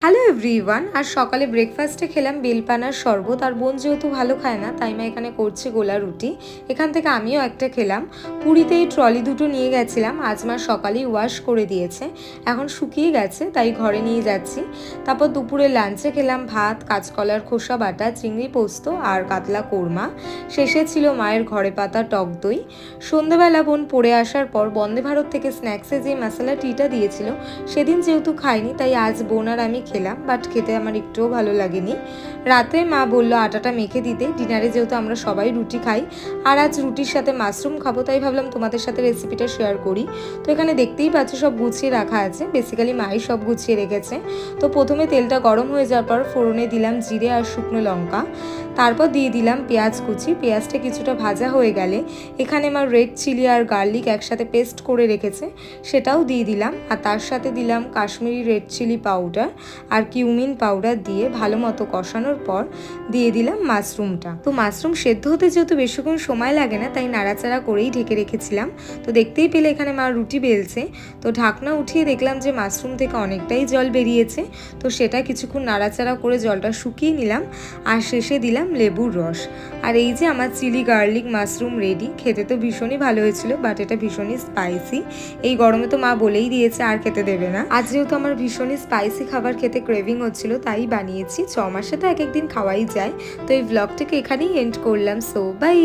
Hello everyone. আর সকালে ব্রেকফাস্টে খেলাম বেলপানার শরবত। আর বোন যেহেতু ভালো খায় না তাই মা এখানে করছে গোলা রুটি। এখান থেকে আমিও একটা খেলাম। পুরীতে এই ট্রলি দুটো নিয়ে গেছিলাম, আজ মা সকালেই ওয়াশ করে দিয়েছে, এখন শুকিয়ে গেছে তাই ঘরে নিয়ে যাচ্ছি। তারপর দুপুরে লাঞ্চে খেলাম ভাত, কাঁচকলার খোসা বাটা, চিংড়ি পোস্ত আর কাতলা কোরমা। শেষে ছিল মায়ের ঘরে পাতা টক দই। সন্ধ্যেবেলা বোন পড়ে আসার পর বন্দে ভারত থেকে স্ন্যাক্সে যে মশলা টিটা দিয়েছিল সেদিন যেহেতু খাইনি তাই আজ বোন আর আমি খেলাম, বাট খেতে আমার একটুও ভালো লাগেনি। রাতে মা বললো আটাটা মেখে দিতে, ডিনারে যেহেতু আমরা সবাই রুটি খাই আর আজ রুটির সাথে মাশরুম খাবো তাই ভাবলাম তোমাদের সাথে রেসিপিটা শেয়ার করি। তো এখানে দেখতেই পাচ্ছ সব গুছিয়ে রাখা আছে, বেসিক্যালি মাই সব গুছিয়ে রেখেছে। তো প্রথমে তেলটা গরম হয়ে যাওয়ার পর ফোড়নে দিলাম জিরে আর শুকনো লঙ্কা, তারপর দিয়ে দিলাম পেঁয়াজ কুচি। পেঁয়াজটা কিছুটা ভাজা হয়ে গেলে এখানে আমার রেড চিলি আর গার্লিক একসাথে পেস্ট করে রেখেছে সেটাও দিয়ে দিলাম, আর তার সাথে দিলাম কাশ্মীরি রেড চিলি পাউডার আর কিউমিন পাউডার দিয়ে ভালো মতো কষানোর পর দিয়ে দিলাম মাশরুমটা। তো মাশরুম সেদ্ধ হতে যেহেতু বেশিক্ষণ সময় লাগে না তাই নাড়াচাড়া করেই ঢেকে রেখেছিলাম। তো দেখতেই পেলে এখানে মা রুটি বেলছে, তো ঢাকনা উঠিয়ে দেখলাম যে মাশরুম থেকে অনেকটাই জল বেরিয়েছে। তো সেটা কিছুক্ষণ নাড়াচাড়া করে জলটা শুকিয়ে নিলাম আর শেষে দিলাম লেবুর রস। আর এই যে আমার চিলি গার্লিক মাশরুম রেডি। খেতে তো ভীষণই ভালো হয়েছিল, বাট এটা ভীষণই স্পাইসি। এই গরমে তো মা বলেই দিয়েছে আর খেতে দেবে না। আজ যেহেতু আমার ভীষণই স্পাইসি খাবার খেতে ক্রেভিং হচ্ছিল তাই বানিয়েছি। 6 মাসে তো এক একদিন খাওয়াই যায়। তো এই ব্লগটাকে এখানেই এন্ড করলাম। So by.